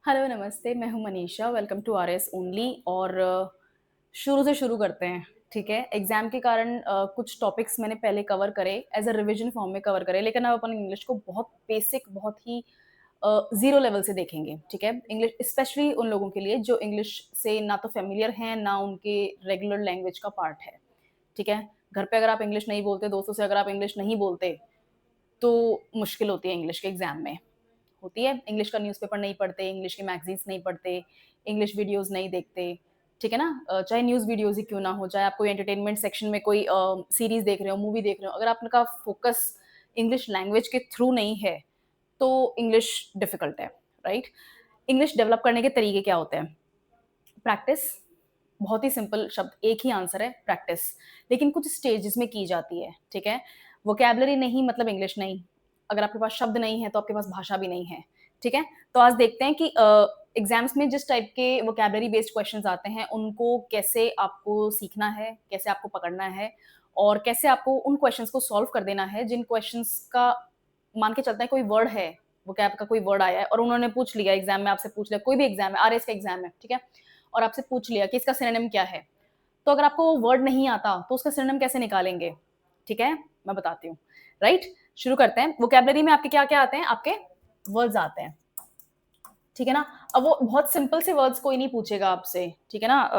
Hello, नमस्ते, मैं हूँ Manisha, welcome to RS only और शुरू से शुरू करते हैं, ठीक है? एग्ज़ाम के कारण कुछ टॉपिक्स मैंने पहले कवर करे, एज़ अ रिविज़न फॉर्म में कवर करे, लेकिन अब अपन इंग्लिश को बहुत बेसिक, बहुत ही ज़ीरो लेवल से देखेंगे, ठीक है? इंग्लिश स्पेशली उन लोगों के लिए जो इंग्लिश से ना तो फ़ैमिलियर हैं, ना उनके रेगुलर लैंग्वेज का पार्ट है, ठीक है? घर पे अगर आप इंग्लिश नहीं बोलते, दोस्तों से अगर आप इंग्लिश नहीं बोलते, तो मुश्किल होती है इंग्लिश के एग्ज़ाम में। होती है, इंग्लिश का न्यूज़पेपर नहीं पढ़ते, इंग्लिश के मैगज़ीन्स नहीं पढ़ते, इंग्लिश वीडियोज़ नहीं देखते, ठीक है ना? चाहे न्यूज़ वीडियोज़ ही क्यों ना हो, चाहे आप कोई एंटरटेनमेंट सेक्शन में कोई सीरीज़ देख रहे हो, मूवी देख रहे हो, अगर आपका फ़ोकस इंग्लिश लैंग्वेज के थ्रू नहीं है, तो इंग्लिश डिफ़िकल्ट है, राइट? इंग्लिश डेवलप करने के तरीके क्या होते हैं? प्रैक्टिस, बहुत ही सिंपल शब्द, एक ही आंसर है प्रैक्टिस, लेकिन कुछ स्टेजेज़ में की जाती है, ठीक है? वोकैब्युलरी नहीं मतलब इंग्लिश नहीं, अगर आपके पास शब्द नहीं है, तो आपके पास भाषा भी नहीं है, ठीक है? तो आज देखते हैं कि एग्ज़ाम्स में जिस टाइप के वोकैब्युलरी बेस्ड क्वेश्चन्स आते हैं, उनको कैसे आपको सीखना है, कैसे आपको पकड़ना है और कैसे आपको उन क्वेश्चन्स को सॉल्व कर देना है, जिन क्वेश्चन्स का मान के चलते हैं कोई वर्ड है, वोकैब का कोई वर्ड आया है और उन्होंने पूछ लिया एग्ज़ाम में आपसे पूछ लिया, कोई भी एग्ज़ाम है, आरएस का एग्ज़ाम है, ठीक है? और आपसे पूछ लिया कि इसका सिनोनिम क्या है? तो अगर आपको वो वर्ड नहीं आता, तो उसका सिनोनिम कैसे निकालेंगे? ठीक है? मैं बताती हूँ, राइट? शुरू करते हैं। वोकैब्युलरी में आपके क्या-क्या आते हैं? आपके वर्ड्स आते हैं, ठीक है ना? अब वो बहुत सिंपल से वर्ड्स कोई नहीं पूछेगा आपसे, ठीक है ना?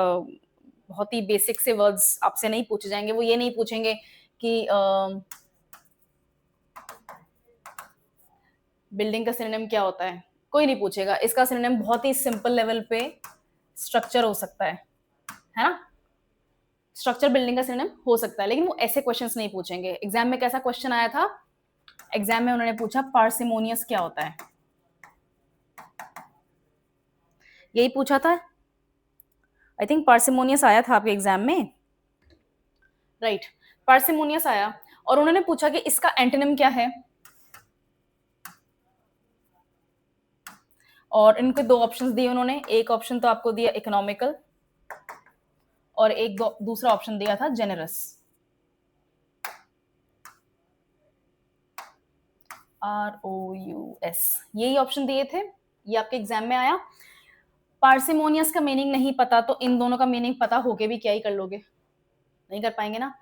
बहुत ही बेसिक से वर्ड्स आपसे नहीं पूछे जाएँगे। वो ये नहीं पूछेंगे कि बिल्डिंग का सिनोनिम क्या होता है? कोई नहीं पूछेगा। इसका सिनोनिम बहुत ही सिंपल लेवल पे स्ट्रक्चर हो सकता है ना? स्ट्रक्चर बिल्डिंग का सिनोनिम हो सकता है, लेकिन वो ऐसे क्वेश्चंस नहीं पूछेंगे। एग्ज़ाम में कैसा क्वेश्चन आया था? एग्ज़ाम में उन्होंने पूछा पार्सिमोनियस क्या होता है? यही पूछा था? आई थिंक पार्सिमोनियस आया था आपके एग्ज़ाम में, राइट? पार्सिमोनियस आया और उन्होंने पूछा कि इसका एंटोनिम क्या है? और इनके 2 ऑप्शंस दिए उन्होंने। एक ऑप्शन तो आपको दिया इकोनॉमिकल और एक दो दूसरा ऑप्शन दिया था जेनरस। ROUS यही ऑप्शन दिए थे। ये आपके एग्ज़ाम में आया। पार्सिमोनियस का मीनिंग नहीं पता तो इन दोनों का मीनिंग पता होके भी क्या ही कर लोगे? नहीं कर पाएँगे ना।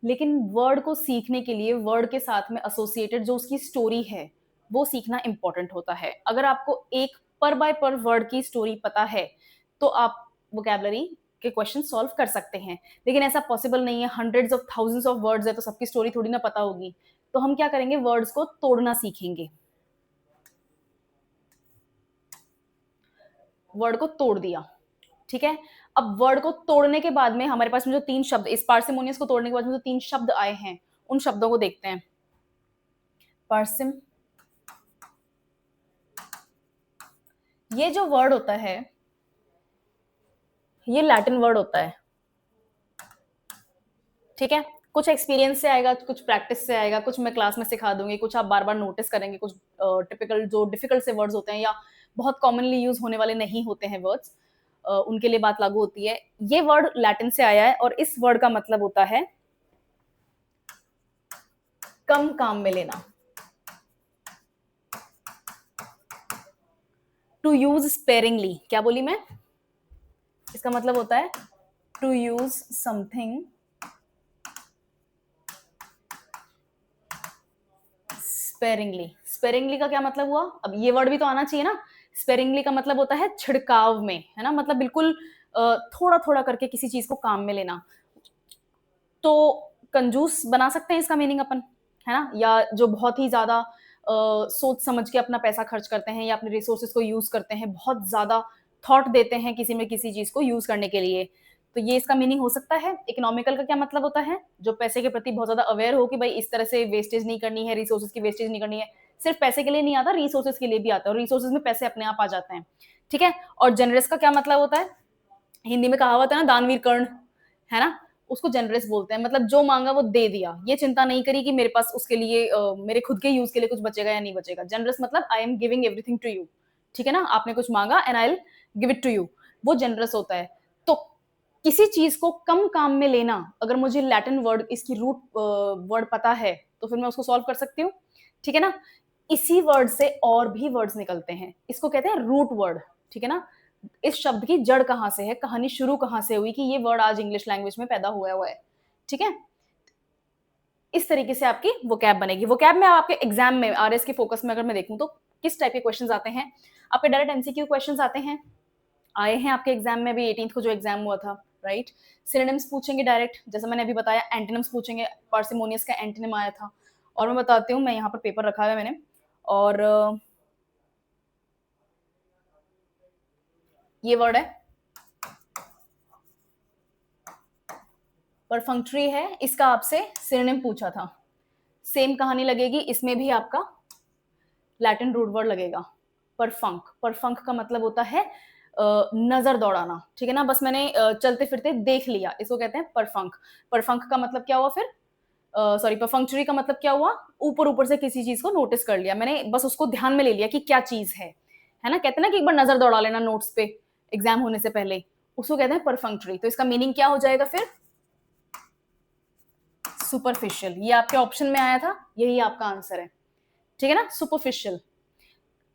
लेकिन वर्ड को सीखने के लिए वर्ड के साथ में एसोसिएटेड जो उसकी स्टोरी है, वो सीखना इम्पोर्टेंट होता है। अगर आपको एक पर बाय पर वर्ड की स्टोरी पता है, तो आप वोकैब्युलरी के क्वेश्चन सॉल्व कर सकते हैं। लेकिन ऐसा पॉसिबल नहीं है, hundreds of thousands of words है, तो सबकी स्टोरी थोड़ी ना पता होगी। तो हम क्या करेंगे, वर्ड्स को तोड़ना सीखेंगे। वर्ड को तोड़ दिया, ठीक है? अब वर्ड को तोड़ने के बाद में हमारे पास में जो 3 शब्द इस पार्सिमोनियस को तोड़ने के बाद में जो 3 शब्द आए हैं, उन शब्दों को देखते हैं। पार्सिम ये जो वर्ड होता है, ये लैटिन वर्ड होता है, ठीक है? कुछ एक्सपीरियंस से आएगा, कुछ प्रैक्टिस से आएगा, कुछ मैं क्लास में सिखा दूँगी, कुछ आप बार-बार नोटिस करेंगे, कुछ टिपिकल जो डिफिकल्ट से वर्ड्स होते हैं या बहुत कॉमनली यूज़ होने वाले नहीं होते हैं वर्ड्स उनके लिए बात लागू होती है। ये वर्ड लैटिन से आया है और इस वर्ड का मतलब होता है कम काम में लेना। टू यूज़ स्पेयरिंगली क्या बोली मैं? इसका मतलब होता है to use something sparingly. Sparingly का क्या मतलब हुआ? अब ये वर्ड भी तो आना चाहिए ना। स्पेरिंगली का मतलब होता है छिड़काव में, है ना? मतलब बिल्कुल थोड़ा-थोड़ा करके किसी चीज़ को काम में लेना। तो कंजूस बना सकते हैं इसका मीनिंग अपन, है ना? या जो बहुत ही ज़्यादा सोच समझ के अपना पैसा खर्च करते हैं या अपने रिसोर्सेज़ को यूज़ करते हैं, बहुत ज़्यादा थॉट देते हैं किसी में किसी चीज़ को यूज़ करने के लिए। तो ये इसका मीनिंग हो सकता है। इकोनॉमिकल का क्या मतलब होता है? जो पैसे के प्रति बहुत ज़्यादा अवेयर हो कि भाई इस तरह से वेस्टेज नहीं करनी है, रिसोर्सेज़ की वेस्टेज नहीं करनी है। सिर्फ़ पैसे के लिए नहीं आता, रिसोर्सेज़ के लिए भी आता है और रिसोर्सेज़ में पैसे अपने आप आ जाते हैं। ठीक है? और जनरस का क्या मतलब होता है? हिंदी में कहावत है ना दानवीर कर्ण, है ना? उसको जनरस बोलते हैं मतलब जो माँगा वो दे दिया। ये चिंता नहीं करी कि मेरे पास उसके लिए मेरे खुद के यूज़ के लिए कुछ बचेगा या नहीं बचेगा। जनरस मतलब I am giving everything to you. ठीक है ना? आपने कुछ माँगा and I will give it to you. वो जनरस होता है। तो किसी चीज़ को कम काम में लेना, अगर मुझे लैटिन वर्ड इसकी रूट वर्ड पता है, तो फिर मैं उसको सॉल्व कर सकती हूँ। ठीक है ना? इसी वर्ड से और भी वर्ड्स निकलते हैं। इसको कहते हैं रूट वर्ड। ठीक है ना? इस शब्द की जड़ कहाँ से है, कहानी शुरू कहाँ से हुई कि ये वर्ड आज इंग्लिश लैंग्वेज में पैदा हुआ है, ठीक है? इस तरीके से आपकी वोकैब बनेगी। वोकैब में आपके एग्जाम में आरएस के फोकस में अगर मैं देखूं तो किस टाइप के क्वेश्चंस आते हैं? आपके डायरेक्ट एमसीक्यू क्वेश्चंस आते हैं, आए हैं आपके एग्जाम में, अभी 18th को जो एग्जाम हुआ था, राइट? सिनोनिम्स पूछेंगे डायरेक्ट, जैसे मैंने अभी बताया एंटोनिम्स पूछेंगे, पार्सिमोनियस का एंटोनिम आया था। और मैं बताती हूँ, मैं यहाँ पर पेपर रखा है मैंने, और ये वर्ड है परफंक्ट्री है, इसका आपसे सिनोनिम पूछा था। सेम कहानी लगेगी, इसमें भी आपका लैटिन रूट वर्ड लगेगा परफंक। परफंक का मतलब होता है नजर दौड़ाना, ठीक है ना? बस मैंने चलते फिरते देख लिया, इसको कहते हैं परफंक। परफंक का मतलब क्या हुआ फिर? सॉरी, परफंक्चुरी का मतलब क्या हुआ? ऊपर ऊपर से किसी चीज को नोटिस कर लिया मैंने, बस उसको ध्यान में ले लिया कि क्या चीज है ना? कहते हैं ना कि एक बार नजर दौड़ा लेना नोट्स पे एग्जाम होने से पहले, उसको कहते हैं परफंक्चुरी। तो इसका मीनिंग क्या हो जाएगा फिर? सुपरफिशियल। ये आपके ऑप्शन में आया था, यही आपका आंसर है, ठीक है ना? सुपरफिशियल।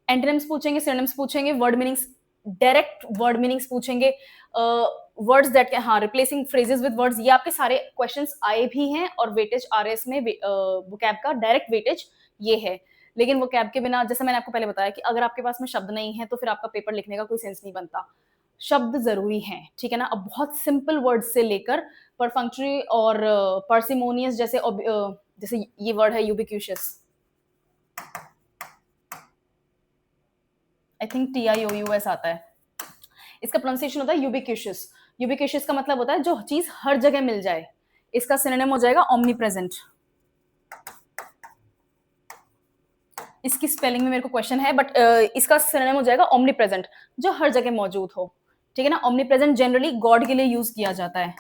एंटोनिम्स पूछेंगे, सिनोनिम्स पूछेंगे, word meanings, direct word meanings पूछेंगे, वर्ड्स दैट कैन, हाँ, रिप्लेसिंग फ्रेजेस विद वर्ड्स, ये आपके सारे क्वेश्चंस आए भी हैं। और वेटेज आरएस में वोकैब का डायरेक्ट वेटेज ये है। लेकिन वोकैब के बिना, जैसे मैंने आपको पहले बताया कि अगर आपके पास में शब्द नहीं है तो फिर आपका पेपर लिखने का कोई सेंस नहीं बनता। शब्द जरूरी हैं, ठीक है ना? अब बहुत सिंपल वर्ड से लेकर परफंक्ट्री और पार्सिमोनियस, जैसे ये वर्ड है यूबिक्यूशियस, आई थिंक TIOUS आता है, इसका प्रोनाउंसिएशन होता है यूबिक्यूशियस। यूबिक्यूशियस का मतलब होता है जो चीज हर जगह मिल जाए। इसका सिनोनिम हो जाएगा ओमनी प्रेजेंट। इसकी स्पेलिंग में मेरे को क्वेश्चन है, बट इसका सिनोनिम हो जाएगा ओमनी प्रेजेंट, जो हर जगह मौजूद हो, ठीक है ना? ओमनी प्रेजेंट जनरली गॉड के लिए यूज किया जाता है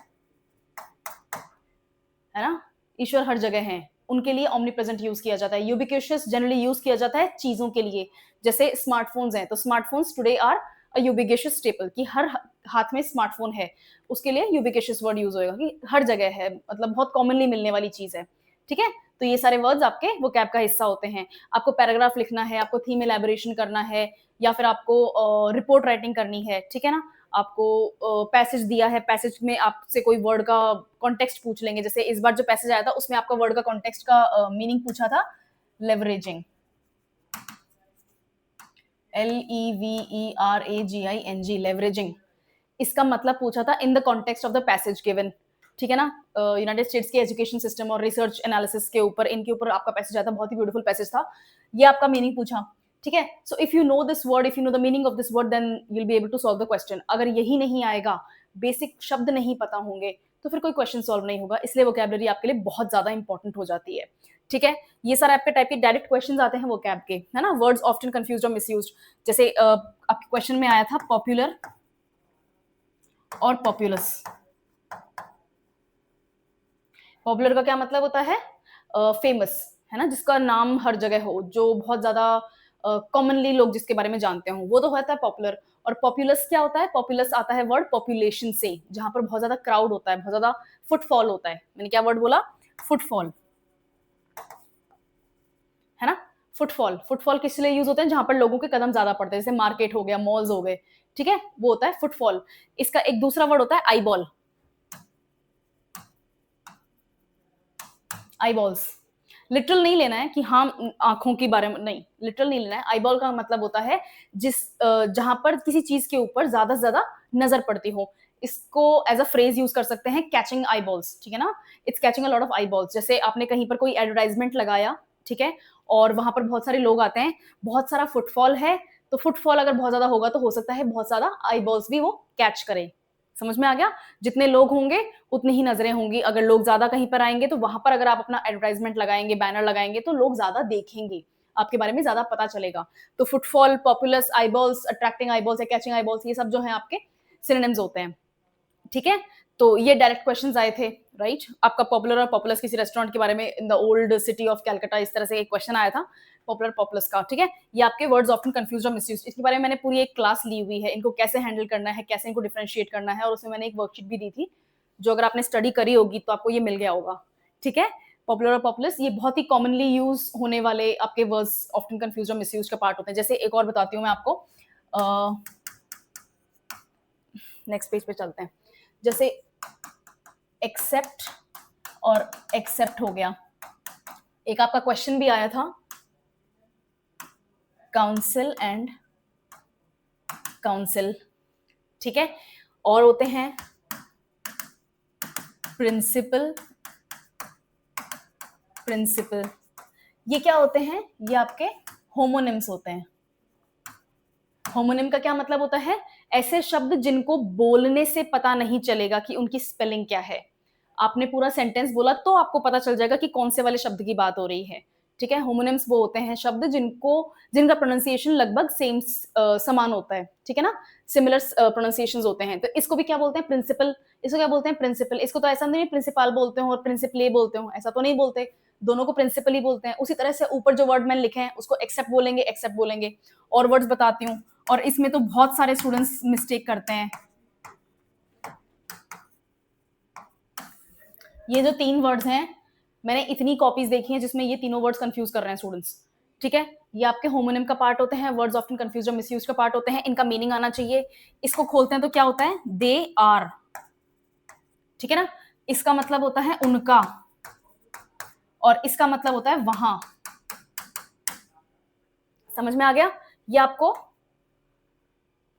ना? ईश्वर हर जगह हैं, उनके लिए ओमनी प्रेजेंट यूज किया जाता है। यूबिक्यूशियस जनरली यूज किया जाता है चीजों के लिए, जैसे स्मार्टफोन्स हैं, तो smartphones today are a ubiquitous staple, कि हर हाथ में स्मार्टफोन है, उसके लिए यूबिक्यूशियस वर्ड यूज होगा कि हर जगह है, मतलब बहुत कॉमनली मिलने वाली चीज है, ठीक है? तो ये सारे वर्ड्स आपके वोकैब का हिस्सा होते हैं। आपको पैराग्राफ लिखना है, आपको थीम एलैबोरेशन करना है, या फिर आपको रिपोर्ट राइटिंग करनी है, ठीक है ना? आपको पैसेज दिया है, पैसेज में आपसे कोई वर्ड का कॉन्टेक्स्ट पूछ लेंगे। जैसे इस बार जो पैसेज आया था उसमें आपका वर्ड का कॉन्टेक्स्ट का मीनिंग पूछा था, लेवरेजिंग, LEVERAGING, लेवरेजिंग। इसका मतलब पूछा था in the context of the passage given, ठीक है ना? यूनाइटेड स्टेट्स के एजुकेशन सिस्टम और रिसर्च एनालिसिस के ऊपर, इनके ऊपर आपका पैसेज आया था, बहुत ही ब्यूटीफुल पैसेज था। ये आपका मीनिंग पूछा, ठीक है? So if you know this word, if you know the meaning of this word, then you will be able to solve the question. अगर यही नहीं आएगा, बेसिक शब्द नहीं पता होंगे, तो फिर कोई क्वेश्चन सॉल्व नहीं होगा। इसलिए वोकैबुलरी आपके लिए बहुत ज्यादा इंपॉर्टेंट हो जाती है, ठीक है? ये सारे आपके टाइप के डायरेक्ट क्वेश्चंस आते हैं वोकैब के, है ना? वर्ड्स ऑफ्टन कंफ्यूज्ड और मिसयूज्ड, जैसे आपके क्वेश्चन में आया था पॉपुलर और पॉपुलस। पॉपुलर का क्या मतलब होता है? फेमस, है ना? जिसका नाम हर जगह हो, जो बहुत ज्यादा कॉमनली लोग जिसके बारे में जानते हो, वो तो होता है पॉपुलर। और पॉपुलस क्या होता है? पॉपुलस आता है वर्ड पॉपुलेशन से, जहां पर बहुत ज्यादा क्राउड होता है, बहुत ज्यादा फुटफॉल होता है। मैंने क्या वर्ड बोला? फुटफॉल, है ना? फुटफॉल, फुटफॉल किस लिए यूज होते हैं? जहां पर लोगों के कदम ज्यादा पड़ते हैं, जैसे मार्केट हो गया, मॉल्स हो गए, ठीक है? वो होता है फुटफॉल। इसका एक दूसरा वर्ड होता है आईबॉल, आईबॉल्स। लिटरल नहीं लेना है कि हाँ आंखों के बारे में, नहीं, लिटरल नहीं लेना है। आईबॉल का मतलब होता है जिस जहां पर किसी चीज के ऊपर ज्यादा से ज्यादा नजर पड़ती हो। इसको एज अ फ्रेज यूज कर सकते हैं, कैचिंग आईबॉल्स, ठीक है ना? It's catching a lot of eyeballs. जैसे आपने कहीं पर कोई एडवर्टाइजमेंट लगाया, ठीक है, और वहां पर बहुत सारे लोग आते हैं, बहुत सारा फुटफॉल है, तो फुटफॉल अगर बहुत ज्यादा होगा तो हो सकता है बहुत ज्यादा आईबॉल्स भी वो कैच करे। समझ में आ गया? जितने लोग होंगे उतनी ही नजरें होंगी। अगर लोग ज्यादा कहीं पर आएंगे तो वहां पर अगर आप अपना एडवर्टाइजमेंट लगाएंगे, बैनर लगाएंगे, तो लोग ज्यादा देखेंगे, आपके बारे में ज्यादा पता चलेगा। तो footfall, populace, eyeballs, attracting eyeballs या कैचिंग आईबॉल्स, ये सब जो है आपके सिनोनिम्स होते हैं, ठीक है? तो ये डायरेक्ट क्वेश्चंस आए थे, राइट? आपका पॉपुलर और पॉपुलस किसी रेस्टोरेंट के बारे में, in the old city of Calcutta, इस तरह से एक क्वेश्चन आया था पॉपुलर पॉपुलस का, ठीक है? ये आपके वर्ड्स ऑफ्टन कंफ्यूज्ड और मिसयूज्ड, इसके बारे में मैंने पूरी एक क्लास ली हुई है, इनको कैसे हैंडल करना है, कैसे इनको डिफरेंशिएट करना है, और उसमें मैंने एक वर्कशीट भी दी थी, जो अगर आपने स्टडी करी होगी तो आपको ये मिल गया होगा, ठीक है? पॉपुलर और पॉपुलस ये बहुत ही कॉमनली यूज होने वाले आपके वर्ड्स ऑफ्टन कंफ्यूज्ड और मिसयूज्ड का पार्ट होते हैं। जैसे एक और बताती हूँ मैं आपको, नेक्स्ट पेज पे चलते हैं। जैसे एक्सेप्ट और एक्सेप्ट हो गया। एक आपका क्वेश्चन भी आया था, काउंसिल एंड काउंसिल, ठीक है। और होते हैं प्रिंसिपल, प्रिंसिपल। ये क्या होते हैं? ये आपके होमोनिम्स होते हैं। होमोनिम का क्या मतलब होता है? ऐसे शब्द जिनको बोलने से पता नहीं चलेगा कि उनकी स्पेलिंग क्या है। आपने पूरा सेंटेंस बोला तो आपको पता चल जाएगा कि कौन से वाले शब्द की बात हो रही है, ठीक है। होमोनिम्स वो होते हैं शब्द जिनका प्रोनाउंसिएशन लगभग सेम समान होता है, ठीक है ना, सिमिलर प्रोनाउंसिएशंस होते हैं। तो इसको भी क्या बोलते हैं? प्रिंसिपल। इसको क्या बोलते हैं? प्रिंसिपल। इसको तो ऐसा नहीं प्रिंसिपल बोलते हो और प्रिंसिपले बोलते हो, ऐसा तो नहीं बोलते, दोनों को प्रिंसिपल ही बोलते हैं। उसी तरह से ऊपर जो वर्ड मैंने लिखे हैं उसको एक्सेप्ट बोलेंगे, एक्सेप्ट बोलेंगे। और वर्ड्स बताती हूँ, और इसमें तो बहुत सारे स्टूडेंट्स मिस्टेक करते हैं। ये जो 3 वर्ड्स हैं, मैंने इतनी कॉपीज देखी हैं जिसमें ये तीनों वर्ड्स कंफ्यूज कर रहे हैं स्टूडेंट्स, ठीक है। ये आपके होमोनिम का पार्ट होते हैं, वर्ड्स ऑफ्टन कंफ्यूज और मिसयूज का पार्ट होते हैं। इनका मीनिंग आना चाहिए। इसको खोलते हैं तो क्या होता है? दे आर, ठीक है ना। इसका मतलब होता है उनका, और इसका मतलब होता है वहां। समझ में आ गया? ये आपको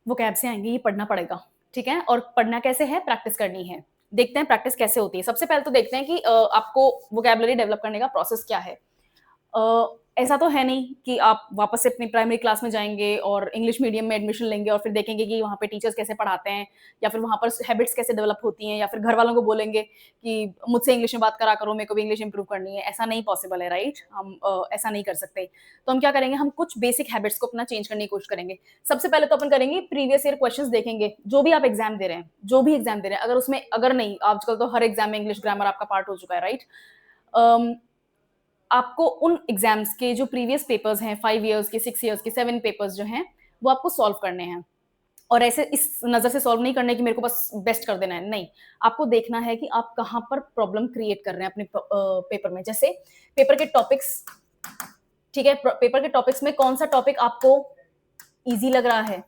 वोकैब से आएंगे, ये पढ़ना पड़ेगा, ठीक है। और पढ़ना कैसे है? प्रैक्टिस करनी है। देखते हैं प्रैक्टिस कैसे होती है। सबसे पहले तो देखते हैं कि आपको वोकैबुलरी डेवलप करने का प्रोसेस क्या है। ऐसा तो है नहीं कि आप वापस से अपनी प्राइमरी क्लास में जाएंगे और इंग्लिश मीडियम में एडमिशन लेंगे और फिर देखेंगे कि वहाँ पे टीचर्स कैसे पढ़ाते हैं, या फिर वहाँ पर हैबिट्स कैसे डेवलप होती हैं, या फिर घर वालों को बोलेंगे कि मुझसे इंग्लिश में बात करा करो, मेरे को भी इंग्लिश इंप्रूव करनी है। ऐसा नहीं पॉसिबल है, राइट। हम ऐसा नहीं कर सकते। तो हम क्या करेंगे? हम कुछ बेसिक हैबिट्स को अपना चेंज करने की कोशिश करेंगे। सबसे पहले तो अपन करेंगे प्रीवियस ईयर क्वेश्चंस देखेंगे, जो भी आप एग्जाम दे रहे हैं, जो भी एग्जाम दे रहे हैं। अगर उसमें अगर नहीं, आजकल तो हर एग्जाम में इंग्लिश ग्रामर आपका पार्ट हो चुका है, राइट। आपको उन एग्जाम्स के जो प्रीवियस पेपर्स हैं, 5 इयर्स के, 6 इयर्स के, 7 पेपर्स जो हैं, वो आपको सॉल्व करने हैं। और ऐसे इस नजर से सॉल्व नहीं करने की मेरे को बस बेस्ट कर देना है, नहीं। आपको देखना है कि आप कहाँ पर प्रॉब्लम क्रिएट कर रहे हैं अपने पेपर में। जैसे पेपर के टॉपिक्स, ठीक है, पेपर के टॉपिक्स में कौन सा टॉपिक आपको इजी लग रहा है?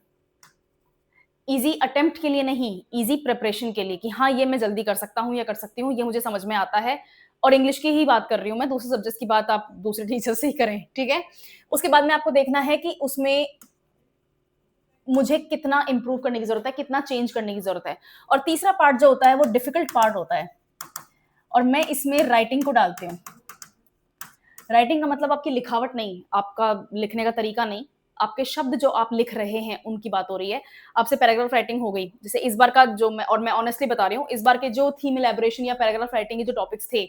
इजी अटेम्प्ट के लिए नहीं, इजी प्रिपरेशन के लिए, कि हाँ ये मैं जल्दी कर सकता हूँ या कर सकती हूँ, ये मुझे समझ में आता है। और इंग्लिश की ही बात कर रही हूँ मैं, दूसरे सब्जेक्ट की बात आप दूसरे टीचर से ही करें, ठीक है। उसके बाद में आपको देखना है कि उसमें मुझे कितना इंप्रूव करने की जरूरत है, कितना चेंज करने की जरूरत है। और तीसरा पार्ट जो होता है वो डिफिकल्ट पार्ट होता है, और मैं इसमें राइटिंग को डालती हूँ। राइटिंग का मतलब आपकी लिखावट नहीं, आपका लिखने का तरीका नहीं, आपके शब्द जो आप लिख रहे हैं उनकी बात हो रही है। आपसे पैराग्राफ राइटिंग हो गई। जैसे इस बार का जो मैं ऑनेस्टली बता रही हूँ, इस बार के जो थीम इलेबोरेशन या पैराग्राफ राइटिंग के जो टॉपिक्स थे,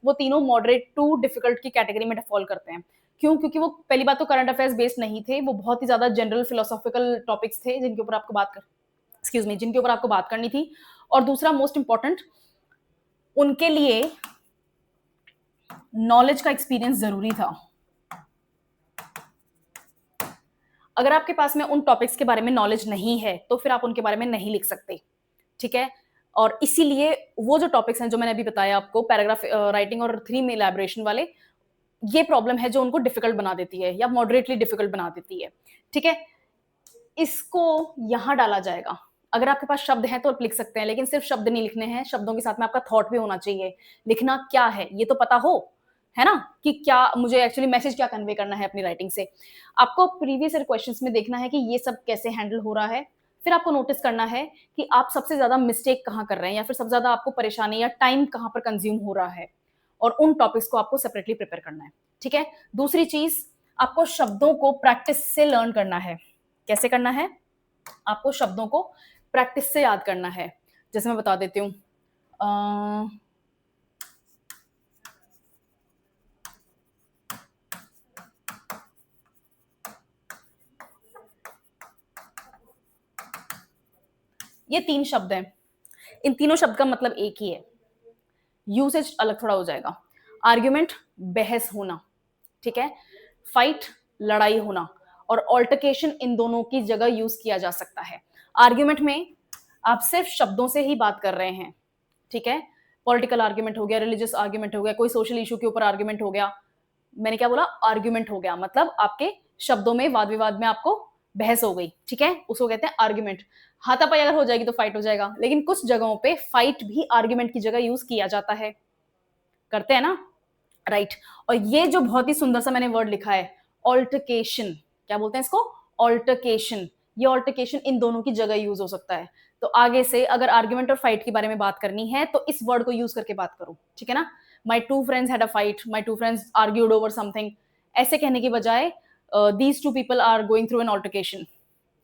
वो तीनों मॉडरेट टू डिफिकल्ट की कैटेगरी में फॉल करते हैं। क्यों? क्योंकि वो पहली बात तो करंट अफेयर्स बेस्ड नहीं थे, वो बहुत ही ज्यादा जनरल फिलोसॉफिकल टॉपिक्स थे जिनके ऊपर आपको जिनके ऊपर आपको बात करनी थी। और दूसरा मोस्ट इंपॉर्टेंट, उनके लिए नॉलेज का एक्सपीरियंस जरूरी था। अगर आपके पास में उन टॉपिक्स के बारे में नॉलेज नहीं है तो फिर आप उनके बारे में नहीं लिख सकते, ठीक है। और इसीलिए वो जो टॉपिक्स हैं जो मैंने अभी बताया आपको, पैराग्राफ राइटिंग और थीम इलैबोरेशन वाले, ये प्रॉब्लम है जो उनको डिफिकल्ट बना देती है या मॉडरेटली डिफिकल्ट बना देती है, ठीक है। इसको यहां डाला जाएगा। अगर आपके पास शब्द हैं तो आप लिख सकते हैं, लेकिन सिर्फ शब्द नहीं लिखने हैं, शब्दों के साथ में आपका थॉट भी होना चाहिए। लिखना क्या है ये तो पता हो, है ना, कि क्या मुझे एक्चुअली मैसेज क्या कन्वे करना है अपनी राइटिंग से। आपको प्रीवियस ईयर क्वेश्चंस में देखना है कि ये सब कैसे हैंडल हो रहा है। फिर आपको नोटिस करना है कि आप सबसे ज्यादा मिस्टेक कहाँ कर रहे हैं, या फिर सबसे ज्यादा आपको परेशानी या टाइम कहाँ पर कंज्यूम हो रहा है, और उन टॉपिक्स को आपको सेपरेटली प्रिपेयर करना है, ठीक है। दूसरी चीज, आपको शब्दों को प्रैक्टिस से लर्न करना है। कैसे करना है? आपको शब्दों को प्रैक्टिस से याद करना है। जैसे मैं बता देती हूँ, ये 3 शब्द हैं, इन तीनों शब्द का मतलब एक ही है, यूसेज अलग थोड़ा हो जाएगा। आर्ग्यूमेंट, बहस होना, ठीक है। फाइट, लड़ाई होना। और ऑल्टरकेशन, इन दोनों की जगह यूज किया जा सकता है। आर्ग्यूमेंट में आप सिर्फ शब्दों से ही बात कर रहे हैं, ठीक है। पॉलिटिकल आर्ग्यूमेंट हो गया, रिलीजियस आर्ग्यूमेंट हो गया, कोई सोशल इशू के ऊपर आर्ग्यूमेंट हो गया। मैंने क्या बोला? आर्ग्यूमेंट हो गया, मतलब आपके शब्दों में वाद विवाद में आपको बहस हो गई, ठीक है, उसको कहते हैं आर्ग्यूमेंट। हाथापाई अगर हो जाएगी तो फाइट हो जाएगा, लेकिन कुछ जगहों पे फाइट भी आर्ग्यूमेंट की जगह यूज किया जाता है, करते हैं ना, राइट। और ये जो बहुत ही सुंदर सा मैंने वर्ड लिखा है, ऑल्टरकेशन, क्या बोलते हैं इसको, ऑल्टरकेशन, ये ऑल्टरकेशन इन दोनों की जगह यूज हो सकता है। तो आगे से अगर आर्ग्यूमेंट और फाइट के बारे में बात करनी है तो इस वर्ड को यूज करके बात करो, ठीक है ना। My two friends had a fight, my two friends argued over something, ऐसे कहने की बजाय these two people are going through an altercation,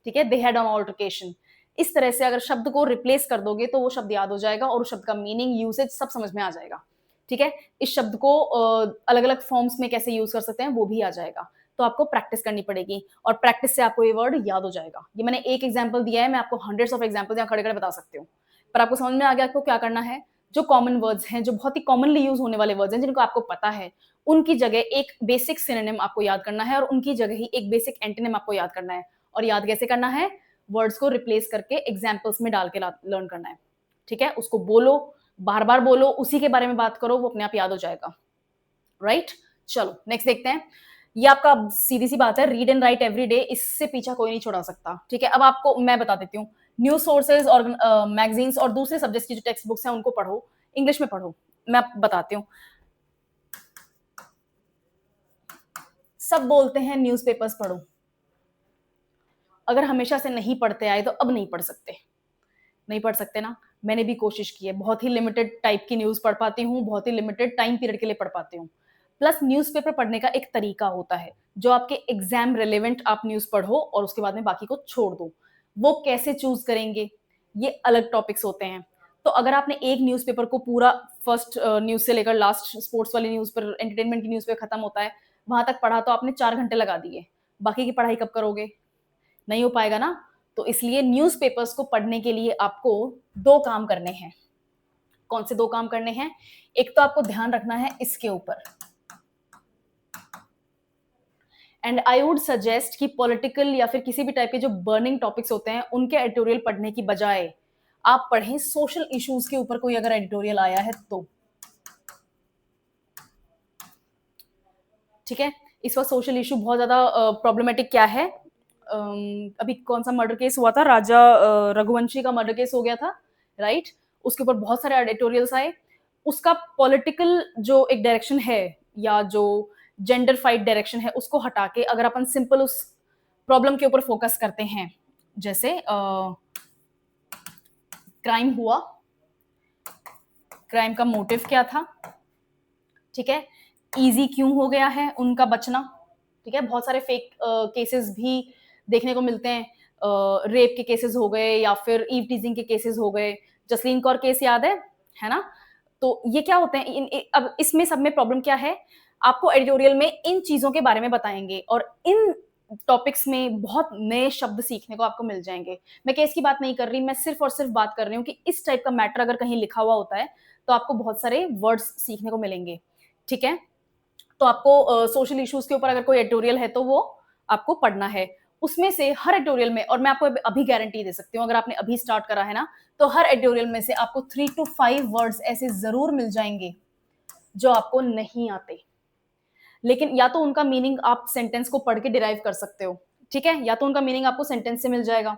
ठीक है, दे हैड एन ऑल्टरकेशन। इस तरह से अगर शब्द को रिप्लेस कर दोगे तो वो शब्द याद हो जाएगा और उस शब्द का मीनिंग, यूसेज सब समझ में आ जाएगा, ठीक है। इस शब्द को अलग अलग फॉर्म्स में कैसे यूज कर सकते हैं वो भी आ जाएगा। तो आपको प्रैक्टिस करनी पड़ेगी और प्रैक्टिस से आपको ये वर्ड याद हो जाएगा। ये मैंने एक एग्जाम्पल दिया है, मैं आपको हंड्रेड्स ऑफ एग्जाम्पल यहाँ खड़े खड़े बता सकती हूँ, पर आपको समझ में आ गया आपको क्या करना है। जो कॉमन वर्ड्स हैं, जो बहुत ही कॉमनली यूज होने वाले वर्ड्स हैं, जिनको आपको पता है, उनकी जगह एक बेसिक सिनोनिम आपको याद करना है और उनकी जगह ही एक बेसिक एंटोनिम आपको याद करना है। और याद कैसे करना है, वर्ड्स को रिप्लेस करके एग्जाम्पल्स में डाल के लर्न करना है, ठीक है। उसको बोलो, बार बार बोलो, उसी के बारे में बात करो, वो अपने आप याद हो जाएगा, राइट। चलो नेक्स्ट देखते हैं। ये आपका सीधी सी बात है, read and right every day, इससे पीछा कोई नहीं छुड़ा सकता, ठीक है। अब आपको मैं बता देती हूँ, न्यूज सोर्सेज और मैगजीन्स और दूसरे सब्जेक्ट्स की जो टेक्स्ट बुक्स हैं उनको पढ़ो, इंग्लिश में पढ़ो। मैं बताती हूँ, सब बोलते हैं न्यूज़पेपर्स पढ़ो, अगर हमेशा से नहीं पढ़ते आए तो अब नहीं पढ़ सकते, नहीं पढ़ सकते ना। मैंने भी कोशिश की है, बहुत ही लिमिटेड टाइप की न्यूज पढ़ पाती हूँ, बहुत ही लिमिटेड टाइम पीरियड के लिए पढ़ पाती हूँ। प्लस न्यूज़पेपर पढ़ने का एक तरीका होता है, जो आपके एग्जाम रिलेवेंट आप न्यूज पढ़ो और उसके बाद में बाकी को छोड़ दो। वो कैसे चूज करेंगे, ये अलग टॉपिक्स होते हैं। तो अगर आपने एक न्यूज़पेपर को पूरा फर्स्ट न्यूज से लेकर लास्ट स्पोर्ट्स वाली न्यूज पर, एंटरटेनमेंट की न्यूज पे खत्म होता है, वहां तक पढ़ा तो आपने 4 घंटे लगा दिए, बाकी की पढ़ाई कब करोगे, नहीं हो पाएगा ना। तो इसलिए न्यूज़पेपर्स को पढ़ने के लिए आपको 2 काम करने हैं। कौन से 2 काम करने हैं, एक तो आपको ध्यान रखना है इसके ऊपर, एंड आई वुड सजेस्ट कि पॉलिटिकल या फिर किसी भी टाइप के जो बर्निंग टॉपिक्स होते हैं उनके एडिटोरियल पढ़ने की बजाय आप पढ़ें सोशल इश्यूज के ऊपर कोई अगर एडिटोरियल आया है तो, ठीक है। इस वक्त सोशल इशू बहुत ज्यादा प्रॉब्लमेटिक क्या है, अभी कौन सा मर्डर केस हुआ था, राजा रघुवंशी का मर्डर केस हो गया था, राइट। उसके ऊपर बहुत सारे एडिटोरियल्स आए। उसका पॉलिटिकल जो एक डायरेक्शन है या जो जेंडर फाइट डायरेक्शन है उसको हटा के अगर अपन सिंपल उस प्रॉब्लम के ऊपर फोकस करते हैं, जैसे क्राइम हुआ, क्राइम का मोटिव क्या था, ठीक है, इजी क्यों हो गया है उनका बचना, ठीक है। बहुत सारे फेक केसेस भी देखने को मिलते हैं, रेप के केसेस हो गए या फिर ईव टीजिंग के केसेस हो गए, जसलीन कौर केस याद है ना। तो ये क्या होते हैं, अब इसमें सब में प्रॉब्लम क्या है, आपको एडिटोरियल में इन चीजों के बारे में बताएंगे और इन टॉपिक्स में बहुत नए शब्द सीखने को आपको मिल जाएंगे। मैं केस की बात नहीं कर रही, मैं सिर्फ और सिर्फ बात कर रही हूँ कि इस टाइप का मैटर अगर कहीं लिखा हुआ होता है तो आपको बहुत सारे वर्ड्स सीखने को मिलेंगे, ठीक है। तो आपको सोशल इश्यूज के ऊपर अगर कोई एडिटोरियल है तो वो आपको पढ़ना है। उसमें से हर एडिटोरियल में, और मैं आपको अभी गारंटी दे सकती हूँ अगर आपने अभी स्टार्ट करा है ना, तो हर एडिटोरियल में से आपको 3 to 5 वर्ड्स ऐसे जरूर मिल जाएंगे जो आपको नहीं आते, लेकिन या तो उनका मीनिंग आप सेंटेंस को पढ़ के डिराइव कर सकते हो, ठीक है, या तो उनका मीनिंग आपको सेंटेंस से मिल जाएगा।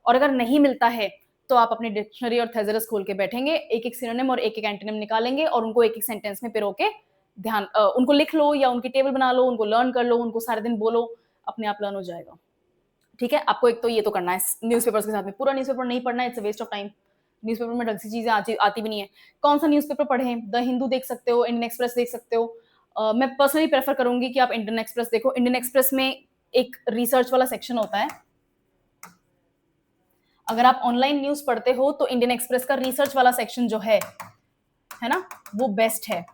और अगर नहीं मिलता है तो आप अपनी डिक्शनरी और थेसरस खोल के बैठेंगे, एक एक सिनोनिम और एक एक एंटोनिम निकालेंगे और उनको एक एक सेंटेंस में पिरो के ध्यान उनको लिख लो या उनकी टेबल बना लो, उनको लर्न कर लो, उनको सारे दिन बोलो, अपने आप लर्न हो जाएगा, ठीक है। आपको एक तो ये तो करना है न्यूज़पेपर्स के साथ में, पूरा न्यूज़पेपर नहीं पढ़ना है, it's a waste of time. Newspaper में ढंग सी चीजें आती भी नहीं है। कौन सा न्यूज़पेपर पढ़ें, द हिंदू देख सकते हो, इंडियन एक्सप्रेस देख सकते हो। मैं पर्सनली प्रेफर करूंगी कि आप इंडियन एक्सप्रेस देखो। इंडियन एक्सप्रेस में एक रिसर्च वाला सेक्शन होता है, अगर आप ऑनलाइन न्यूज पढ़ते हो तो इंडियन एक्सप्रेस का रिसर्च वाला सेक्शन जो है ना, वो बेस्ट है,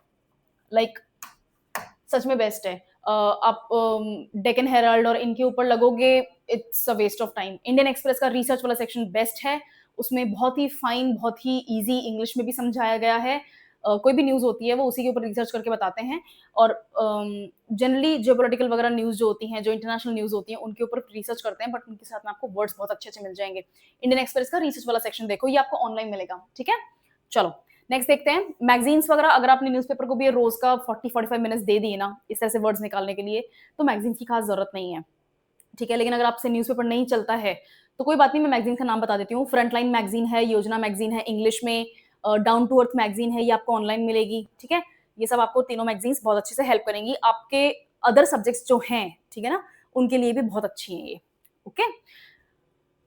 लाइक सच में बेस्ट है। आप डेकन हेराल्ड और इनके ऊपर लगोगे, it's a waste of time. Indian Express का रिसर्च वाला सेक्शन बेस्ट है, उसमें बहुत ही फाइन, बहुत ही इजी इंग्लिश में भी समझाया गया है। कोई भी न्यूज होती है वो उसी के ऊपर रिसर्च करके बताते हैं। और जनरली जो पॉलिटिकल वगैरह न्यूज जो होती हैं, जो इंटरनेशनल न्यूज होती हैं, उनके ऊपर रिसर्च करते हैं, बट उनके साथ में आपको वर्ड्स बहुत अच्छे अच्छे मिल जाएंगे। इंडियन एक्सप्रेस का रिसर्च वाला सेक्शन देखो, ये आपको ऑनलाइन मिलेगा, ठीक है। चलो नेक्स्ट देखते हैं, मैगजीन्स वगैरह। अगर आपने न्यूज़पेपर को भी रोज का 40-45 मिनट्स दे दिए ना इस तरह से वर्ड्स निकालने के लिए, तो मैगजीन्स की खास जरूरत नहीं है। ठीक है। लेकिन अगर आपसे न्यूज़पेपर नहीं चलता है तो कोई बात नहीं, मैं मैगजीन का नाम बता देती हूँ। फ्रंटलाइन मैगजीन है, योजना मैगजीन है इंग्लिश में, डाउन टू अर्थ मैगजीन है, ये आपको ऑनलाइन मिलेगी। ठीक है, ये सब आपको तीनों मैगजीन्स बहुत अच्छे से हेल्प करेंगी, आपके अदर सब्जेक्ट्स जो हैं, ठीक है ना, उनके लिए भी बहुत अच्छी हैं ये। ओके।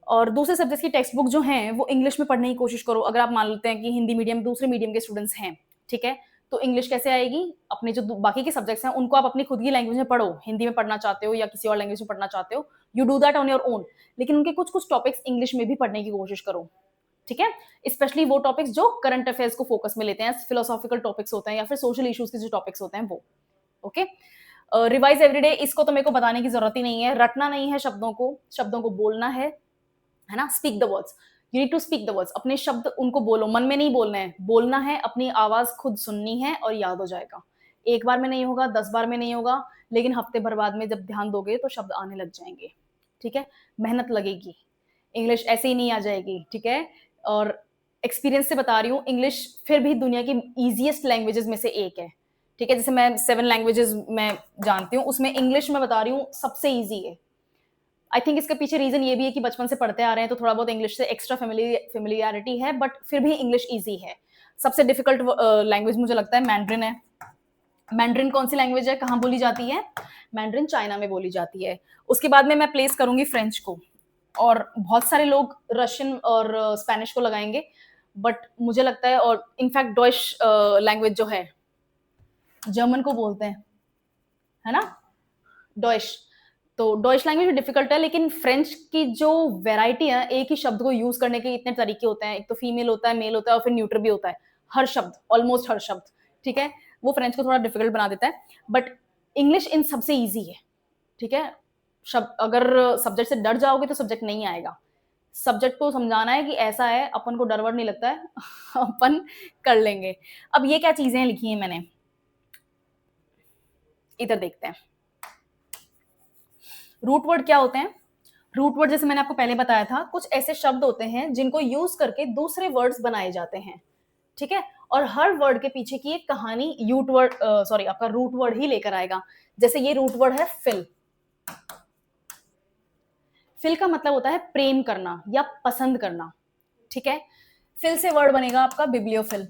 और दूसरे सब्जेक्ट की टेक्स्ट बुक जो हैं वो इंग्लिश में पढ़ने की कोशिश करो। अगर आप मान लेते हैं कि हिंदी मीडियम, दूसरे मीडियम के स्टूडेंट्स हैं, ठीक है, तो इंग्लिश कैसे आएगी? अपने जो बाकी के सब्जेक्ट्स हैं उनको आप अपनी खुद की लैंग्वेज में पढ़ो। हिंदी में पढ़ना चाहते हो या किसी और लैंग्वेज में पढ़ना चाहते हो, you do that on your own, लेकिन उनके कुछ कुछ टॉपिक्स इंग्लिश में भी पढ़ने की कोशिश करो। ठीक है, स्पेशली वो टॉपिक्स जो करंट अफेयर्स को फोकस में लेते हैं, फिलोसॉफिकल टॉपिक्स होते हैं या फिर सोशल इश्यूज के जो टॉपिक्स होते हैं वो। ओके। रिवाइज एवरीडे, इसको तो मेरे को बताने की जरूरत ही नहीं है, रटना नहीं है शब्दों को, शब्दों को बोलना है ना। Speak the words, you need to speak the words, अपने शब्द उनको बोलो, मन में नहीं बोलना है, बोलना है, अपनी आवाज खुद सुननी है और याद हो जाएगा। एक बार में नहीं होगा, 10 बार में नहीं होगा, लेकिन हफ्ते भर बाद में जब ध्यान दोगे तो शब्द आने लग जाएंगे। ठीक है, मेहनत लगेगी, इंग्लिश ऐसे ही नहीं आ जाएगी। ठीक है, और एक्सपीरियंस से बता रही हूँ, इंग्लिश फिर भी दुनिया की इजीएस्ट लैंग्वेजेस में से एक है। ठीक है, जैसे मैं 7 लैंग्वेजेस मैं जानती हूँ, उसमें इंग्लिश में बता रही हूँ सबसे ईजी है। आई थिंक इसके पीछे रीजन ये भी है कि बचपन से पढ़ते आ रहे हैं तो थोड़ा बहुत इंग्लिश से एक्स्ट्रा फेमिलियरिटी है, बट फिर भी इंग्लिश ईजी है। सबसे डिफिकल्ट लैंग्वेज मुझे लगता है मैंड्रिन है। मैंड्रिन कौन सी लैंग्वेज है, कहाँ बोली जाती है? मैंड्रिन चाइना में बोली जाती है। उसके बाद में मैं प्लेस करूंगी फ्रेंच को, और बहुत सारे लोग रशियन और स्पेनिश को लगाएंगे, बट मुझे लगता है, और इनफैक्ट डॉइश लैंग्वेज जो है, जर्मन को बोलते हैं, है ना, डॉइश। तो डॉइश लैंग्वेज भी डिफिकल्ट है, लेकिन फ्रेंच की जो वेराइटी है, एक ही शब्द को यूज करने के इतने तरीके होते हैं, एक तो फीमेल होता है, मेल होता है और फिर न्यूट्रल भी होता है, हर शब्द, ऑलमोस्ट हर शब्द। ठीक है, वो फ्रेंच को थोड़ा डिफिकल्ट बना देता है, बट इंग्लिश इन सबसे ईजी है। ठीक है, शब्द, अगर सब्जेक्ट से डर जाओगे तो सब्जेक्ट नहीं आएगा। सब्जेक्ट को समझाना है कि ऐसा है, अपन को डर वर नहीं लगता है अपन कर लेंगे। अब ये क्या चीजें लिखी हैं मैंने, इधर देखते हैं। रूट वर्ड क्या होते हैं? रूट वर्ड जैसे मैंने आपको पहले बताया था, कुछ ऐसे शब्द होते हैं जिनको यूज करके दूसरे वर्ड्स बनाए जाते हैं। ठीक है, और हर वर्ड के पीछे की एक कहानी यूट वर्ड, सॉरी, आपका रूट वर्ड ही लेकर आएगा। जैसे ये रूट वर्ड है फिल। फिल का मतलब होता है प्रेम करना या पसंद करना। ठीक है, फिल से वर्ड बनेगा आपका बिब्लियोफिल,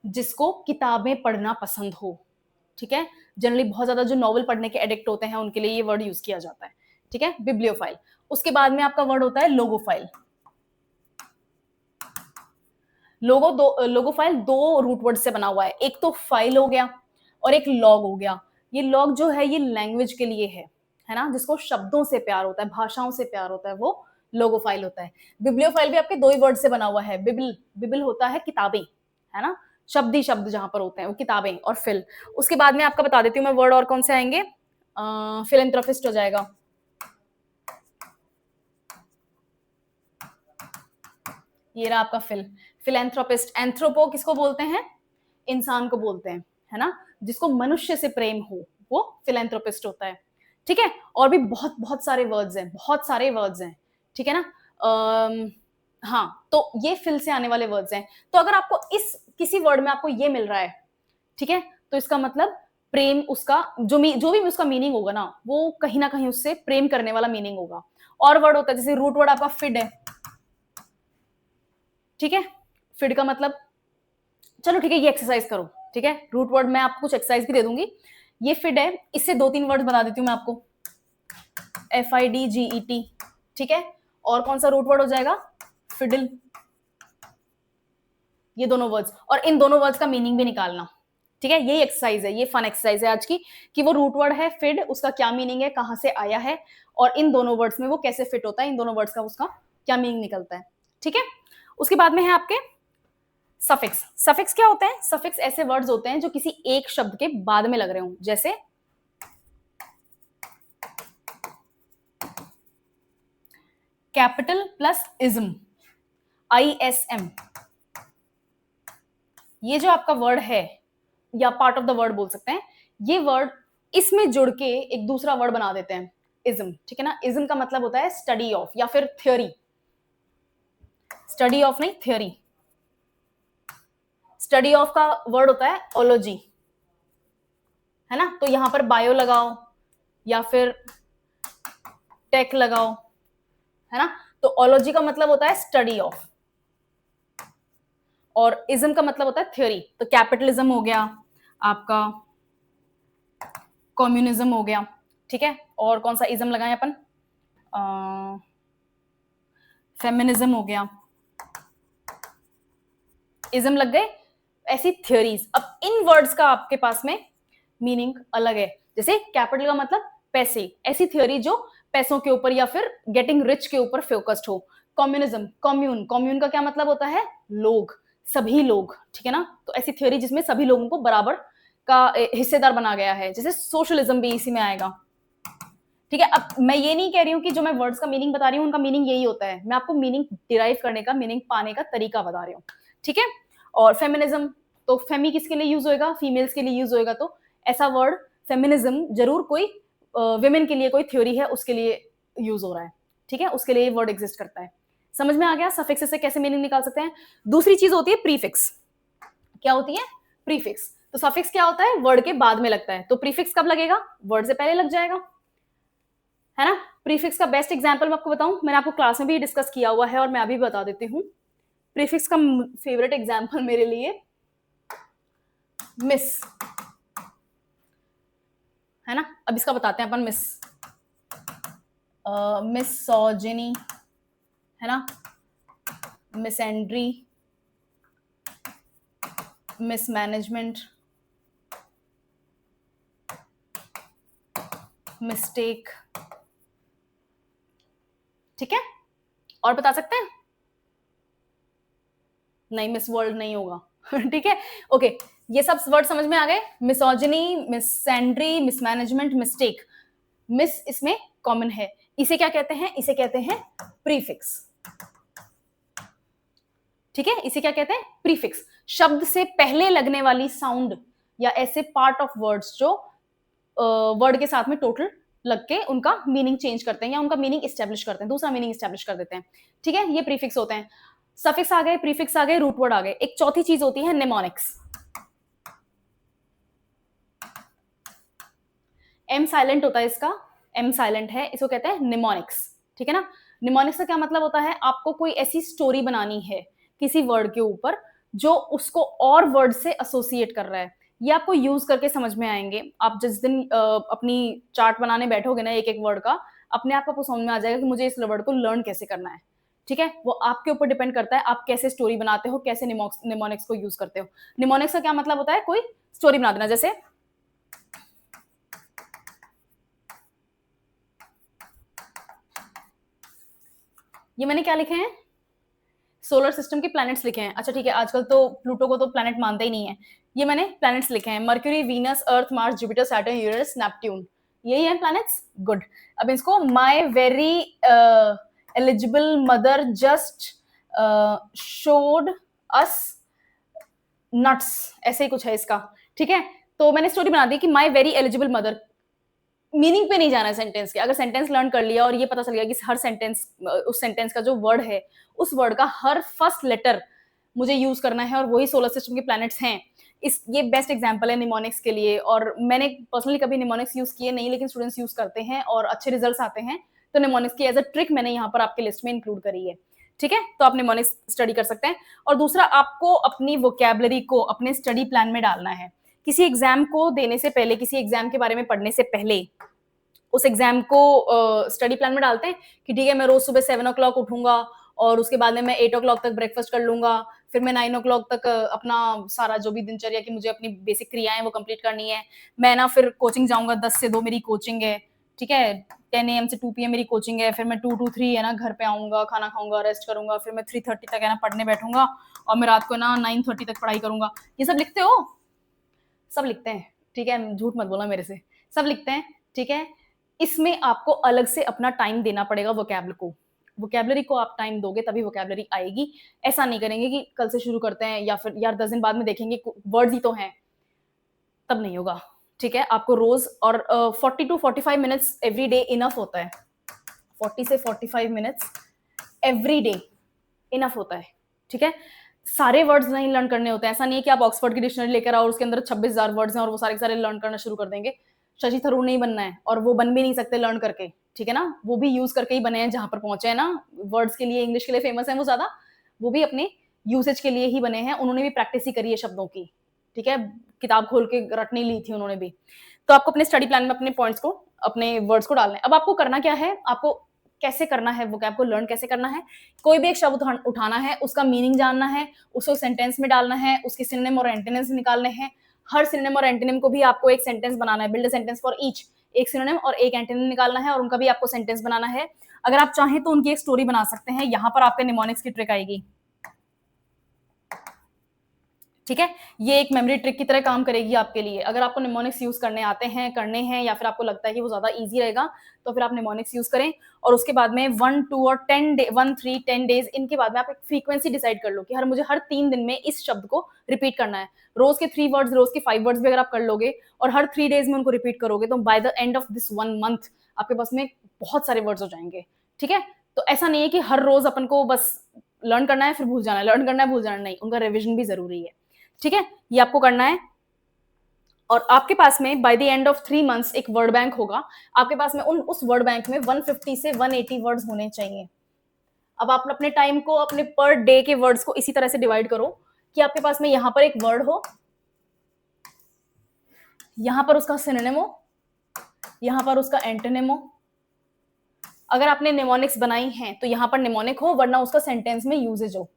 जिसको किताबें पढ़ना पसंद हो। ठीक है, जनरली बहुत ज्यादा जो नॉवल पढ़ने के एडिक्ट होते हैं उनके लिए ये वर्ड यूज किया जाता है। ठीक है, बिब्लियोफाइल। उसके बाद में आपका वर्ड होता है लोगोफाइल। लोगोफाइल दो रूट वर्ड से बना हुआ है, एक तो फाइल हो गया और एक लॉग हो गया। ये लॉग जो है ये लैंग्वेज के लिए है ना, जिसको शब्दों से प्यार होता है, भाषाओं से प्यार होता है, वो लोगोफाइल होता है। बिब्लियोफाइल भी आपके दो ही वर्ड से बना हुआ है। बिबल, बिबल होता है किताबें, है ना, शब्द ही शब्द जहां पर होते हैं वो किताबें, और फिल। उसके बाद में आपका बता देती हूँ मैं वर्ड और कौन से आएंगे। फिलेंथ्रोपिस्ट हो जाएगा, ये रहा आपका फिल, फिलेंथ्रोपिस्ट। एंथ्रोपो किसको बोलते हैं? इंसान को बोलते हैं, है ना, जिसको मनुष्य से प्रेम हो वो फिलेंथ्रोपिस्ट होता है। ठीक है, और भी बहुत बहुत सारे वर्ड्स हैं, बहुत सारे वर्ड्स हैं। ठीक है ना। हाँ, तो ये फिल से आने वाले वर्ड्स हैं। तो अगर आपको इस किसी वर्ड में आपको ये मिल रहा है, ठीक है, तो इसका मतलब प्रेम, उसका जो भी उसका मीनिंग होगा ना, वो कहीं ना कहीं उससे प्रेम करने वाला मीनिंग होगा। और वर्ड होता है, जैसे रूट वर्ड आपका फिड है। ठीक है, फिड का मतलब, चलो ठीक है, ये एक्सरसाइज करो। ठीक है, रूट वर्ड में आपको कुछ एक्सरसाइज भी दे दूंगी। ये फिड है, इससे 2-3 वर्ड बता देती हूँ मैं आपको। FIDGET। ठीक है, और कौन सा रूट वर्ड हो जाएगा? फिडल। ये दोनों वर्ड्स, और इन दोनों वर्ड्स का मीनिंग भी निकालना। ठीक है, यही एक्सरसाइज है, ये फन एक्सरसाइज है आज की, कि वो रूट वर्ड है फिड, उसका क्या मीनिंग है, कहां से आया है, और इन दोनों वर्ड्स में वो कैसे फिट होता है, इन दोनों वर्ड्स का उसका क्या मीनिंग निकलता है। ठीक है, उसके बाद में है आपके सफिक्स। सफिक्स क्या होते हैं? सफिक्स ऐसे वर्ड्स होते हैं जो किसी एक शब्द के बाद में लग रहे हों, जैसे कैपिटल प्लस इज्म, ISM। ये जो आपका वर्ड है, या पार्ट ऑफ द वर्ड बोल सकते हैं, ये वर्ड इसमें जुड़ के एक दूसरा वर्ड बना देते हैं, इज्म। ठीक है ना, इज्म का मतलब होता है स्टडी ऑफ या फिर थ्योरी। स्टडी ऑफ नहीं, थ्योरी। स्टडी ऑफ का वर्ड होता है ओलॉजी, है ना, तो यहां पर बायो लगाओ या फिर टेक लगाओ, है ना। तो ओलॉजी का मतलब होता है स्टडी ऑफ, और इज्म का मतलब होता है थ्योरी। तो कैपिटलिज्म हो गया आपका, कम्युनिज्म हो गया, ठीक है। और कौन सा इज्म लगाए अपन, फेमिनिज्म हो गया, इज्म लग गए, ऐसी थ्योरीज। अब इन वर्ड्स का आपके पास में मीनिंग अलग है। जैसे कैपिटल का मतलब पैसे, ऐसी थ्योरी जो पैसों के ऊपर या फिर गेटिंग रिच के ऊपर फोकस्ड हो। कम्युनिज्म, कम्यून, कम्यून का क्या मतलब होता है, लोग, सभी लोग, ठीक है ना। तो ऐसी थ्योरी जिसमें सभी लोगों को बराबर का हिस्सेदार बना गया है। जैसे सोशलिज्म भी इसी में आएगा, ठीक है। अब मैं ये नहीं कह रही हूँ कि जो मैं वर्ड्स का मीनिंग बता रही हूँ उनका मीनिंग यही होता है, मैं आपको मीनिंग डिराइव करने का, मीनिंग पाने का तरीका बता रही हूँ, ठीक है। और फेमिनिज्म, तो फेमी किसके लिए यूज होएगा, फीमेल्स के लिए यूज होएगा। तो ऐसा वर्ड फेमिनिज्म जरूर कोई विमेन के लिए कोई थ्योरी है उसके लिए यूज हो रहा है, ठीक है, उसके लिए ये वर्ड एग्जिस्ट करता है। समझ में आ गया सफिक्स से कैसे मीनिंग निकाल सकते हैं। दूसरी चीज होती है प्रीफिक्स। क्या होती है, प्रीफिक्स। तो सफिक्स क्या होता है, वर्ड के बाद में लगता है। तो प्रीफिक्स कब लगेगा, वर्ड से पहले लग जाएगा, है ना। प्रीफिक्स का बेस्ट एग्जांपल मैं आपको बताऊं, मैंने आपको क्लास में भी डिस्कस किया हुआ है और मैं अभी बता देती हूँ। प्रीफिक्स का फेवरेट एग्जांपल मेरे लिए मिस, है ना। अब इसका बताते हैं अपन, मिस, मिसोजिनी, है ना, मिसएंड्री, मिसमैनेजमेंट, मिस्टेक, ठीक है। और बता सकते हैं, नहीं मिस वर्ल्ड नहीं होगा ठीक है, ओके। ये सब वर्ड समझ में आ गए, मिसोजिनी, मिसएंड्री, मिसमैनेजमेंट, मिस्टेक। मिस इसमें कॉमन है, इसे क्या कहते हैं, इसे कहते हैं प्रीफिक्स, ठीक है। इसे क्या कहते हैं, प्रीफिक्स। शब्द से पहले लगने वाली साउंड या ऐसे पार्ट ऑफ वर्ड्स जो वर्ड के साथ में टोटल लग के उनका मीनिंग चेंज करते हैं या उनका मीनिंग इस्टेब्लिश करते हैं, दूसरा मीनिंग इस्टेब्लिश कर देते हैं, ठीक है। ये प्रीफिक्स होते हैं। सफिक्स आ गए, प्रीफिक्स आ गए, रूट वर्ड आ गए। एक चौथी चीज होती है निमोनिक्स। एम साइलेंट होता है इसका, एम साइलेंट है, इसको कहते हैं निमोनिक्स, ठीक है ना। निमोनिक्स का क्या मतलब होता है, आपको कोई ऐसी स्टोरी बनानी है किसी वर्ड के ऊपर जो उसको और वर्ड से एसोसिएट कर रहा है। ये आपको यूज करके समझ में आएंगे। आप जिस दिन अपनी चार्ट बनाने बैठोगे ना एक एक वर्ड का, अपने आप को समझ में आ जाएगा कि मुझे इस वर्ड को लर्न कैसे करना है, ठीक है। वो आपके ऊपर डिपेंड करता है आप कैसे स्टोरी बनाते हो, कैसे निमोनिक्स को यूज करते हो। निमोनिक्स का क्या मतलब होता है, कोई स्टोरी बना देना। जैसे ये मैंने क्या लिखे हैं, सोलर सिस्टम के प्लैनेट्स लिखे हैं। अच्छा ठीक है, आजकल तो प्लूटो को तो प्लैनेट मानते ही नहीं है। ये मैंने प्लैनेट्स लिखे हैं, Mercury, Venus, Earth, Mars, Jupiter, Saturn, Uranus, Neptune, यही है प्लैनेट्स, गुड। अब इसको my very eligible mother just showed us nuts, ऐसे ही कुछ है इसका, ठीक है। तो मैंने स्टोरी बना दी कि my very eligible mother, meaning पे नहीं जाना है सेंटेंस के। अगर सेंटेंस लर्न कर लिया और ये पता चल गया कि हर सेंटेंस, उस सेंटेंस का जो वर्ड है, उस वर्ड का हर फर्स्ट लेटर मुझे यूज करना है और वही सोलर सिस्टम के प्लैनेट्स हैं। ये बेस्ट एग्जांपल है निमोनिक्स के लिए। और मैंने पर्सनली कभी निमोनिक्स यूज किए नहीं, लेकिन स्टूडेंट्स यूज करते हैं और अच्छे रिजल्ट्स आते हैं। तो निमोनिक्स की एज अ ट्रिक मैंने यहाँ पर आपके लिस्ट में इंक्लूड करी है, ठीक है। तो आप निमोनिक्स स्टडी कर सकते हैं। और दूसरा, आपको अपनी वोकैबुलरी को अपने स्टडी प्लान में डालना है। किसी एग्जाम को देने से पहले, किसी एग्जाम के बारे में पढ़ने से पहले उस एग्जाम को स्टडी प्लान में डालते हैं कि ठीक है मैं रोज सुबह 7 o'clock उठूंगा और उसके बाद में मैं 8 o'clock तक ब्रेकफास्ट कर लूंगा, फिर मैं 9 o'clock तक अपना सारा जो भी दिनचर्या की मुझे अपनी बेसिक क्रियाएं वो कंप्लीट करनी है। मैं ना फिर कोचिंग जाऊंगा, 10 से 2 मेरी कोचिंग है, ठीक है। 10 AM से 2 PM मेरी कोचिंग है, फिर मैं 2 to 3 है ना घर पे आऊंगा, खाना खाऊंगा, रेस्ट करूंगा, फिर मैं 3:30 तक है ना पढ़ने बैठूंगा और मैं रात को ना 9:30 तक पढ़ाई करूंगा। ये सब लिखते हो, सब लिखते हैं, ठीक है, झूठ मत बोला मेरे से, सब लिखते हैं, ठीक है। इसमें आपको अलग से अपना टाइम देना पड़ेगा वोकैबुलरी को। वोकैबुलरी को आप टाइम दोगे तभी वोकैबुलरी आएगी। ऐसा नहीं करेंगे कि कल से शुरू करते हैं या फिर यार 10 दिन बाद में देखेंगे वर्ड्स ही तो हैं, तब नहीं होगा, ठीक है। आपको रोज और 40 to 45 minutes every day enough होता है। 40 से 45 मिनट्स एवरी डे इनफ होता है, ठीक है। सारे वर्ड्स नहीं लर्न करने होते हैं। ऐसा नहीं है कि आप ऑक्सफोर्ड की डिक्शनरी लेकर आओ और उसके अंदर 26,000 वर्ड्स हैं और वो सारे के सारे लर्न करना शुरू कर देंगे। शशि थरूर नहीं बनना है, और वो बन भी नहीं सकते लर्न करके, ठीक है ना? वो भी यूज करके ही बने हैं जहां पर पहुंचे हैं ना। वर्ड्स के लिए, इंग्लिश के लिए फेमस है वो ज्यादा, वो भी अपने यूसेज के लिए ही बने हैं। उन्होंने भी प्रैक्टिस ही करी है शब्दों की, ठीक है? किताब खोल के रट नहीं ली थी उन्होंने भी। तो आपको अपने स्टडी प्लान में अपने पॉइंट्स को, अपने वर्ड्स को डालना है। अब आपको करना क्या है, आपको कैसे करना है, वो आपको लर्न कैसे करना है। कोई भी एक शब्द उठाना है, उसका मीनिंग जानना है, उसको सेंटेंस में डालना है, उसके सिनोनिम और एंटोनिम्स निकालने हैं। हर सिनोनिम और एंटोनिम को भी आपको एक सेंटेंस बनाना है, build a sentence for each. एक सिनोनिम और एक एंटोनिम निकालना है और उनका भी आपको सेंटेंस बनाना है। अगर आप चाहें तो उनकी एक स्टोरी बना सकते हैं। यहां पर आपके निमोनिक्स की ट्रिक आएगी, ठीक है? ये एक मेमोरी ट्रिक की तरह काम करेगी आपके लिए। अगर आपको निमोनिक्स यूज करने आते हैं, करने हैं, या फिर आपको लगता है कि वो ज्यादा इजी रहेगा, तो फिर आप निमोनिक्स यूज करें। और उसके बाद में 1, 2 और 10 डे, 1, 3, 10 डेज, इनके बाद में आप एक फ्रीक्वेंसी डिसाइड कर लो कि मुझे हर 3 दिन में इस शब्द को रिपीट करना है। रोज के 3 वर्ड्स, रोज के 5 वर्ड्स भी अगर आप कर लोगे और हर 3 डेज में उनको रिपीट करोगे, तो by the end of this 1 month आपके पास में बहुत सारे वर्ड्स हो जाएंगे, ठीक है? तो ऐसा नहीं है कि हर रोज अपन को बस लर्न करना है फिर भूल जाना है, लर्न करना है भूल जाना, नहीं, उनका रिविजन भी जरूरी है, ठीक है? ये आपको करना है। और आपके पास में by the end of 3 months एक वर्ड बैंक होगा। आपके पास में उस वर्ड बैंक में 150 से 180 वर्ड्स होने चाहिए। अब आप अपने टाइम को, अपने पर डे के वर्ड्स को इसी तरह से डिवाइड करो कि आपके पास में यहां पर एक वर्ड हो, यहां पर उसका सिनोनिम हो, यहां पर उसका एंटोनिम हो। अगर आपने निमोनिक्स बनाई हैं तो यहां पर निमोनिक हो, वरना उसका सेंटेंस में यूजेज हो।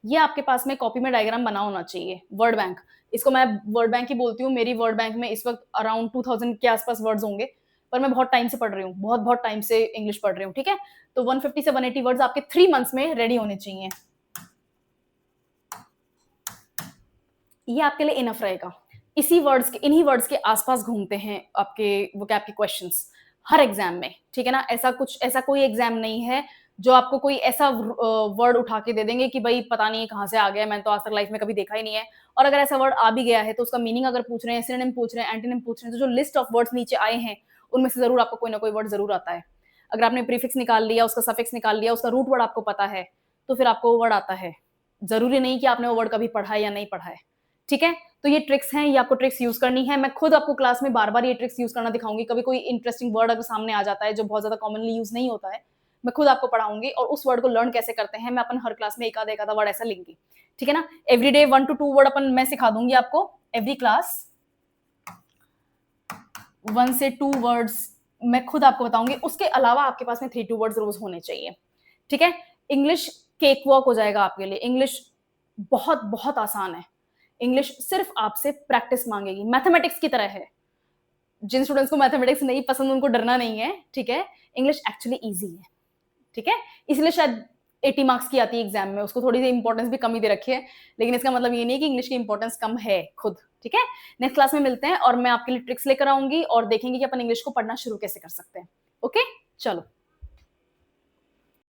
ये आपके पास में कॉपी में डायग्राम बना होना चाहिए। वर्ड बैंक, इसको मैं वर्ड बैंक ही बोलती हूँ। मेरी वर्ड बैंक में इस वक्त अराउंड 2000 के आसपास वर्ड्स होंगे, पर मैं बहुत टाइम से पढ़ रही हूँ, बहुत बहुत टाइम से इंग्लिश पढ़ रही हूँ, ठीक है? तो 150 से 180 वर्ड्स आपके 3 मंथ्स में रेडी होने चाहिए। ये आपके लिए इनफ रहेगा। इसी वर्ड्स के, इन्हीं वर्ड्स के आसपास घूमते हैं आपके वोकैब के क्वेश्चंस हर एग्जाम में, ठीक है ना? ऐसा कोई एग्जाम नहीं है जो आपको कोई ऐसा वर्ड उठा के दे देंगे कि भाई पता नहीं कहाँ से आ गया, मैंने तो आज तक लाइफ में कभी देखा ही नहीं है। और अगर ऐसा वर्ड आ भी गया है तो उसका मीनिंग अगर पूछ रहे हैं, सिनोनिम पूछ रहे हैं, एंटोनिम पूछ रहे हैं, तो जो लिस्ट ऑफ वर्ड्स नीचे आए हैं उनमें से जरूर आपको कोई ना कोई वर्ड जरूर आता है। अगर आपने प्रीफिक्स निकाल लिया, उसका सफिक्स निकाल लिया, उसका रूट वर्ड आपको पता है, तो फिर आपको वो वर्ड आता है। जरूरी नहीं कि आपने वो वर्ड कभी पढ़ा है या नहीं पढ़ा है, ठीक है? तो ये ट्रिक्स हैं, ये आपको ट्रिक्स यूज करनी है। मैं खुद आपको क्लास में बार बार ये ट्रिक्स यूज करना दिखाऊंगी। कभी कोई इंटरेस्टिंग वर्ड अगर सामने आ जाता है जो बहुत ज्यादा कॉमनली यूज नहीं होता है, मैं खुद आपको पढ़ाऊंगी और उस वर्ड को लर्न कैसे करते हैं मैं अपन हर क्लास में एक आधा वर्ड ऐसा लेंगी, ठीक है ना? एवरी डे 1 to 2 वर्ड अपन मैं सिखा दूंगी आपको। एवरी क्लास 1 से 2 वर्ड्स मैं खुद आपको बताऊंगी। उसके अलावा आपके पास में 3 to वर्ड्स रोज होने चाहिए, ठीक है? इंग्लिश केक वॉक हो जाएगा आपके लिए। इंग्लिश बहुत बहुत आसान है। इंग्लिश सिर्फ आपसे प्रैक्टिस मांगेगी, मैथमेटिक्स की तरह है। जिन स्टूडेंट्स को मैथमेटिक्स नहीं पसंद उनको डरना नहीं है, ठीक है? इंग्लिश एक्चुअली इजी है, ठीक है? इसलिए शायद 80 मार्क्स की आती है एग्जाम में, उसको थोड़ी सी इंपॉर्टेंस भी कम ही दे रखी है, लेकिन इसका मतलब ये नहीं है कि इंग्लिश की इंपॉर्टेंस कम है खुद, ठीक है? नेक्स्ट क्लास में मिलते हैं और मैं आपके लिए ट्रिक्स लेकर आऊंगी और देखेंगे कि अपन इंग्लिश को पढ़ना शुरू कैसे कर सकते हैं। ओके, चलो।